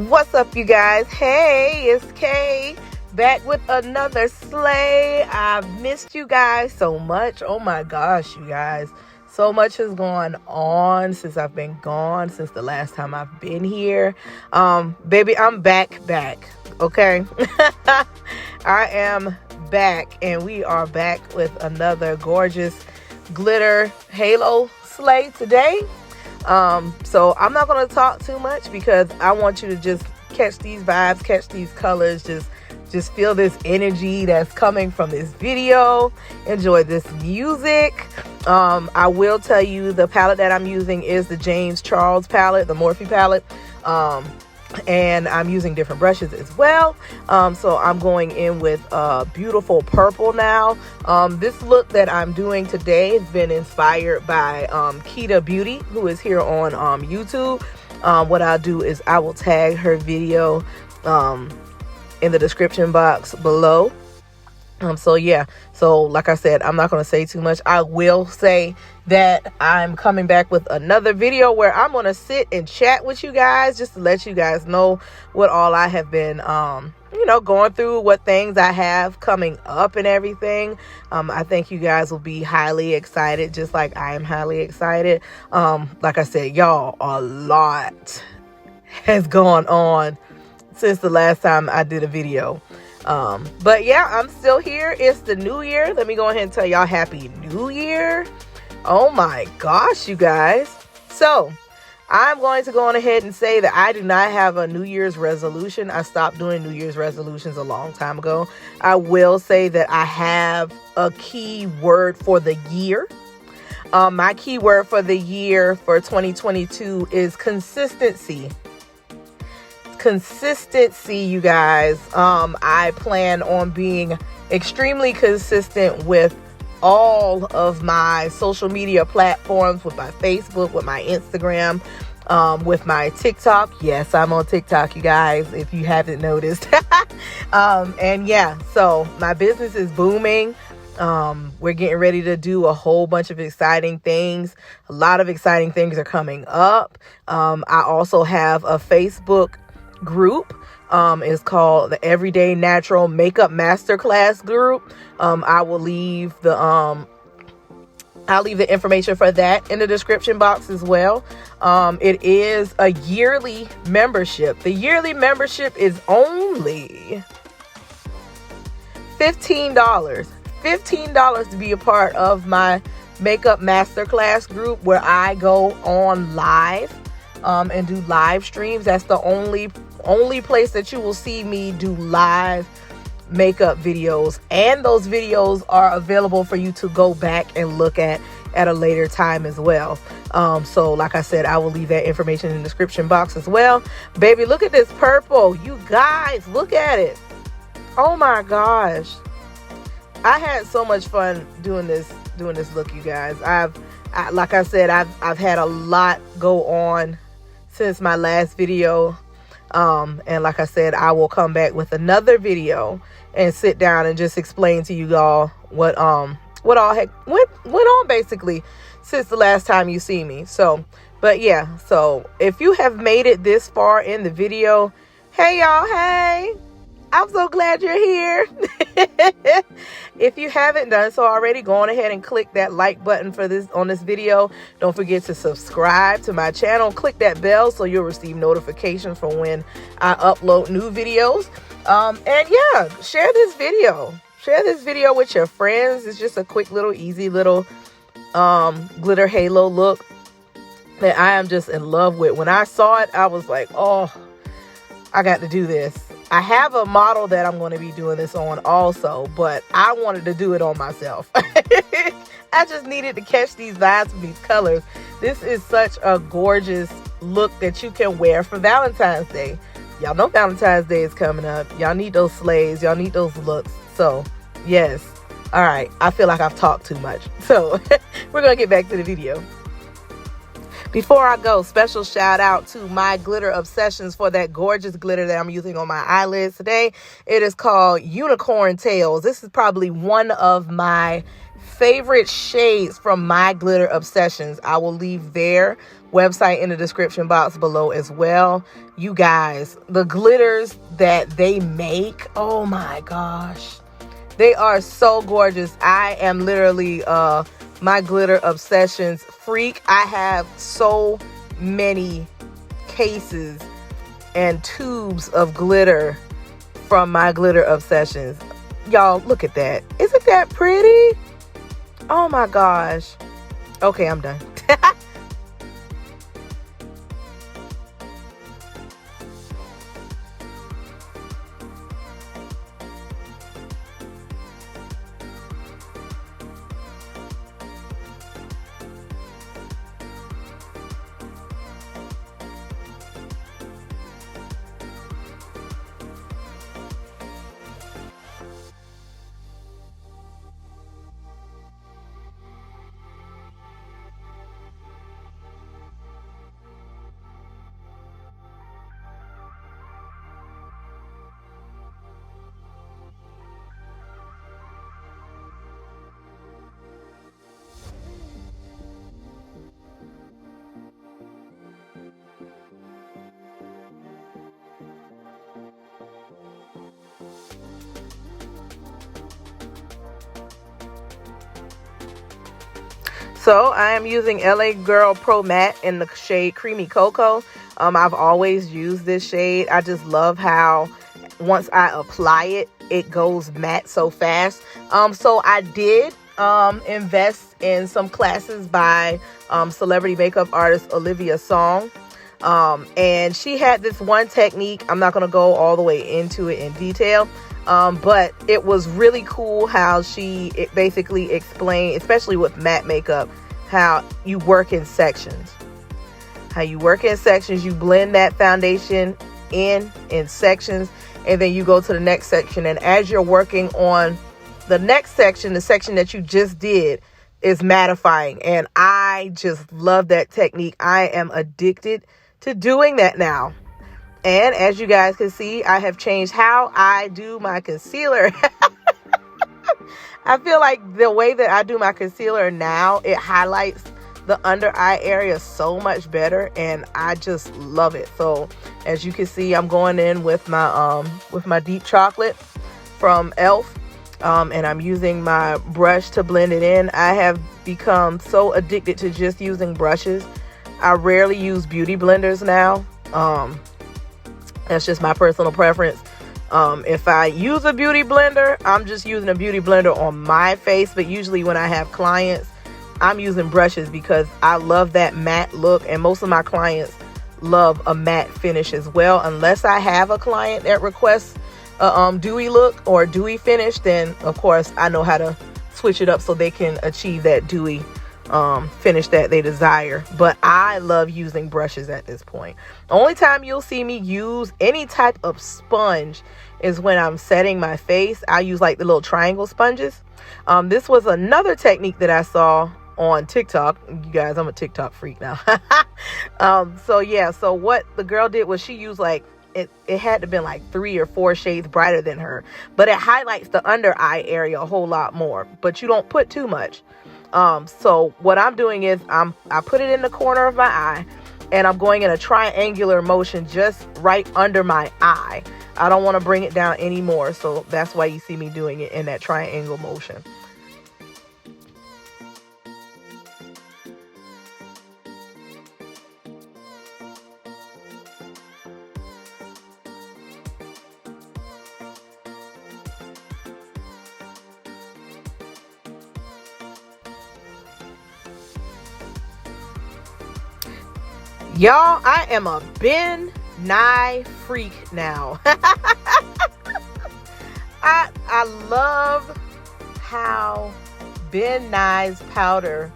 What's up, you guys? Hey, it's Kay back with another slay. I've missed you guys so much. Oh my gosh, you guys, so much has gone on since I've been gone, since the last time I've been here. Baby, I'm back, okay? I am back, and we are back with another gorgeous glitter halo slay today. So I'm not going to talk too much because I want you to just catch these vibes, catch these colors, just feel this energy that's coming from this video. Enjoy this music. I will tell you the palette that I'm using is the James Charles palette, the Morphe palette. And I'm using different brushes as well. So I'm going in with beautiful purple now. This look that I'm doing today has been inspired by KitaBeauty, who is here on YouTube. What I'll do is I will tag her video in the description box below. So yeah, so like I said, I'm not going to say too much. I will say that I'm coming back with another video where I'm going to sit and chat with you guys, just to let you guys know what all I have been, going through, what things I have coming up and everything. I think you guys will be highly excited, just like I am highly excited. Like I said, y'all, a lot has gone on since the last time I did a video. But yeah, I'm still here. It's the new year. Let me go ahead and tell y'all happy new year. Oh my gosh, you guys. So I'm going to go on ahead and say that I do not have a New Year's resolution. I stopped doing New Year's resolutions a long time ago. I will say that I have a key word for the year. My key word for the year for 2022 is consistency. Consistency, you guys. I plan on being extremely consistent with all of my social media platforms, with my Facebook, with my Instagram, with my TikTok. Yes, I'm on TikTok, you guys, if you haven't noticed. And yeah, so my business is booming. We're getting ready to do a whole bunch of exciting things. A lot of exciting things are coming up. I also have a Facebook group. Is called the Everyday Natural Makeup Masterclass group. I'll leave the information for that in the description box as well. It is a yearly membership. The yearly membership is only $15. $15 to be a part of my makeup masterclass group, where I go on live and do live streams. That's the only place that you will see me do live makeup videos, and those videos are available for you to go back and look at a later time as well. So like I said, I will leave that information in the description box as well. Baby, look at this purple, you guys, look at it. Oh my gosh, I had so much fun doing this look, you guys. Like I said, I've had a lot go on since my last video. And like I said, I will come back with another video and sit down and just explain to you all what all went on basically since the last time you see me. So, but yeah, so if you have made it this far in the video, hey y'all, hey, I'm so glad you're here. If you haven't done so already, go on ahead and click that like button on this video. Don't forget to subscribe to my channel. Click that bell so you'll receive notifications for when I upload new videos. And yeah, share this video. Share this video with your friends. It's just a quick little, easy little glitter halo look that I am just in love with. When I saw it, I was like, oh, I got to do this. I have a model that I'm going to be doing this on also, but I wanted to do it on myself. I just needed to catch these vibes with these colors. This is such a gorgeous look that you can wear for Valentine's Day. y'all know Valentine's Day is coming up. Y'all need those slays. Y'all need those looks. So, yes. All right. I feel like I've talked too much. So, we're going to get back to the video. Before I go, special shout out to My Glitter Obsessions for that gorgeous glitter that I'm using on my eyelids today. It is called Unicorn Tails. This is probably one of my favorite shades from My Glitter Obsessions. I will leave their website in the description box below as well. You guys, the glitters that they make, oh my gosh, they are so gorgeous. I am literally My Glitter Obsessions freak. I have so many cases and tubes of glitter from My Glitter Obsessions. Y'all, look at that. Isn't that pretty? Oh my gosh. Okay, I'm done. So I am using LA Girl Pro Matte in the shade Creamy Cocoa. I've always used this shade. I just love how once I apply it, it goes matte so fast. So I did invest in some classes by celebrity makeup artist Olivia Song. And she had this one technique. I'm not going to go all the way into it in detail. But it was really cool how it basically explained, especially with matte makeup, how you work in sections. You blend that foundation in sections, and then you go to the next section. And as you're working on the next section, the section that you just did is mattifying. And I just love that technique. I am addicted to doing that now. And as you guys can see, I have changed how I do my concealer. I feel like the way that I do my concealer now, it highlights the under eye area so much better, and I just love it. So as you can see, I'm going in with my deep chocolate from E.L.F. And I'm using my brush to blend it in. I have become so addicted to just using brushes. I rarely use beauty blenders now. That's just my personal preference. If I use a beauty blender, I'm just using a beauty blender on my face. But usually when I have clients, I'm using brushes because I love that matte look. And most of my clients love a matte finish as well. Unless I have a client that requests a dewy look or dewy finish, then of course I know how to switch it up so they can achieve that dewy finish that they desire. But I love using brushes at this point. The only time you'll see me use any type of sponge is when I'm setting my face. I use like the little triangle sponges. This was another technique that I saw on TikTok. You guys, I'm a TikTok freak now. So yeah, so what the girl did was she used like it had to been like 3 or 4 shades brighter than her, but it highlights the under eye area a whole lot more, but you don't put too much. So what I'm doing is I put it in the corner of my eye, and I'm going in a triangular motion just right under my eye. I don't want to bring it down anymore, so that's why you see me doing it in that triangle motion. Y'all, I am a Ben Nye freak now. I love how Ben Nye's powder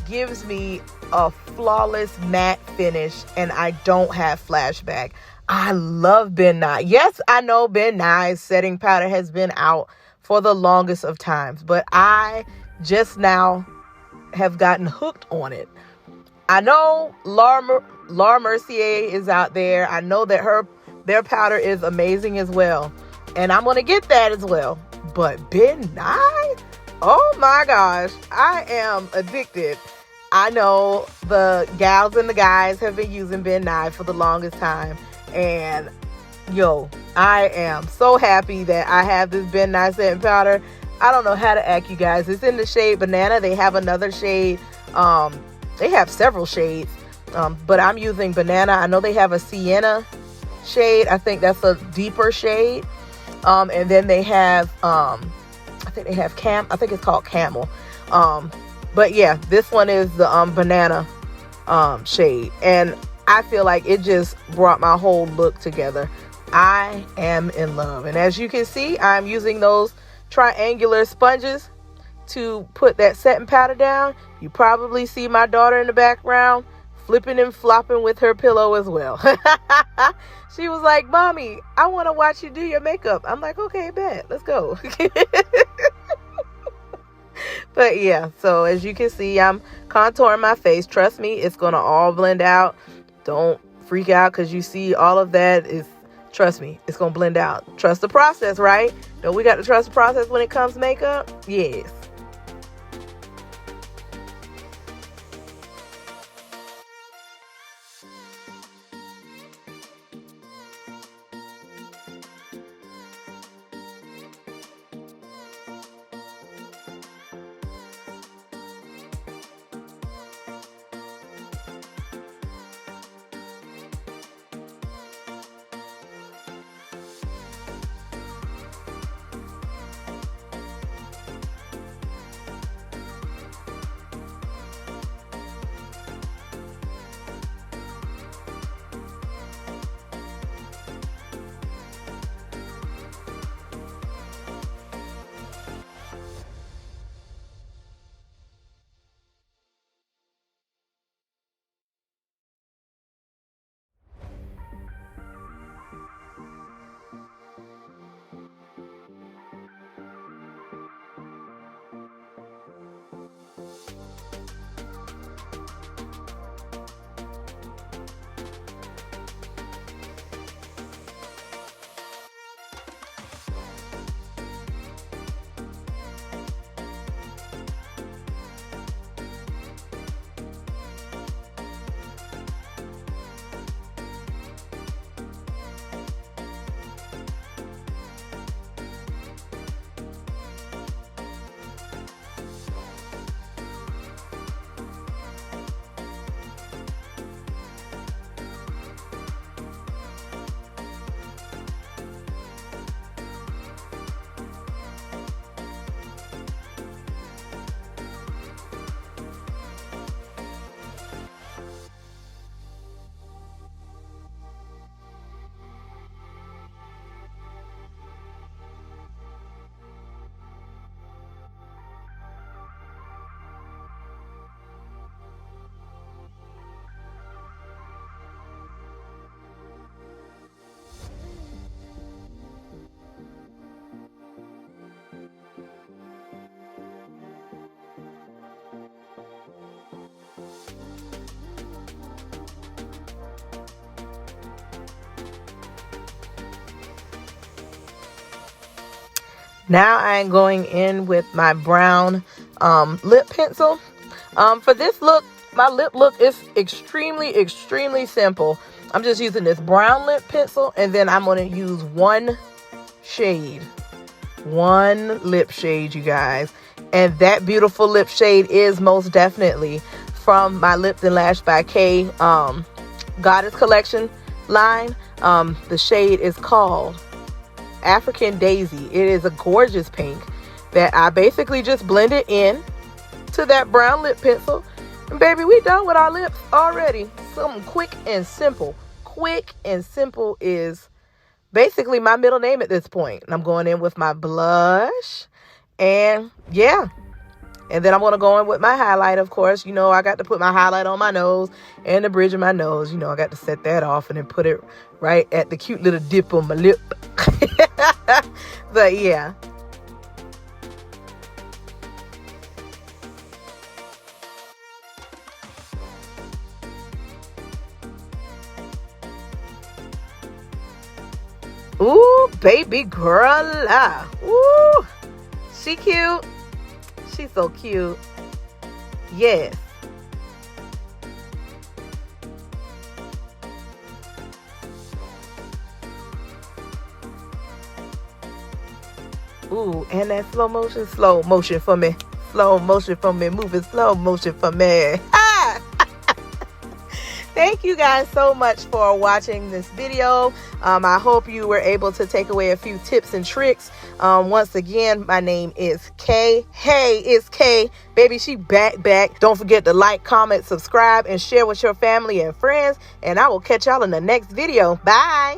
gives me a flawless matte finish, and I don't have flashback. I love Ben Nye. Yes, I know Ben Nye's setting powder has been out for the longest of times, but I just now have gotten hooked on it. I know Laura Mercier is out there. I know that their powder is amazing as well, and I'm going to get that as well. But Ben Nye? Oh my gosh, I am addicted. I know the gals and the guys have been using Ben Nye for the longest time. And yo, I am so happy that I have this Ben Nye setting powder. I don't know how to act, you guys. It's in the shade Banana. They have another shade. They have several shades. But I'm using Banana. I know they have a Sienna shade. I think that's a deeper shade. And then they have, I think they have I think it's called Camel. But yeah, this one is the Banana shade. And I feel like it just brought my whole look together. I am in love. And as you can see, I'm using those triangular sponges to put that setting powder down. You probably see my daughter in the background flipping and flopping with her pillow as well. She was like, "Mommy, I want to watch you do your makeup." I'm like, "Okay, bet. Let's go." But yeah, so as you can see, I'm contouring my face. Trust me, it's going to all blend out. Don't freak out because you see all of that is, trust me, it's going to blend out. Trust the process, right? Don't we got to trust the process when it comes to makeup? Yes. Now I'm going in with my brown lip pencil. For this look, my lip look is extremely simple. I'm just using this brown lip pencil, and then I'm going to use one lip shade, you guys. And that beautiful lip shade is most definitely from my Lipped and Lashed by K Goddess Collection line. The shade is called African Daisy. It is a gorgeous pink that I basically just blended in to that brown lip pencil. And baby, we done with our lips already. Something quick and simple. Quick and simple is basically my middle name at this point. And I'm going in with my blush. And yeah. And then I'm going to go in with my highlight, of course. You know, I got to put my highlight on my nose and the bridge of my nose. You know, I got to set that off and then put it right at the cute little dip on my lip. But yeah. Ooh, baby girl. Ooh, she cute. She's so cute. Yes. Ooh, and that slow motion for me. Slow motion for me. Moving slow motion for me. Ah! Thank you guys so much for watching this video. I hope you were able to take away a few tips and tricks. Once again, my name is Kay. Hey, it's Kay. Baby, she back. Don't forget to like, comment, subscribe, and share with your family and friends. And I will catch y'all in the next video. Bye.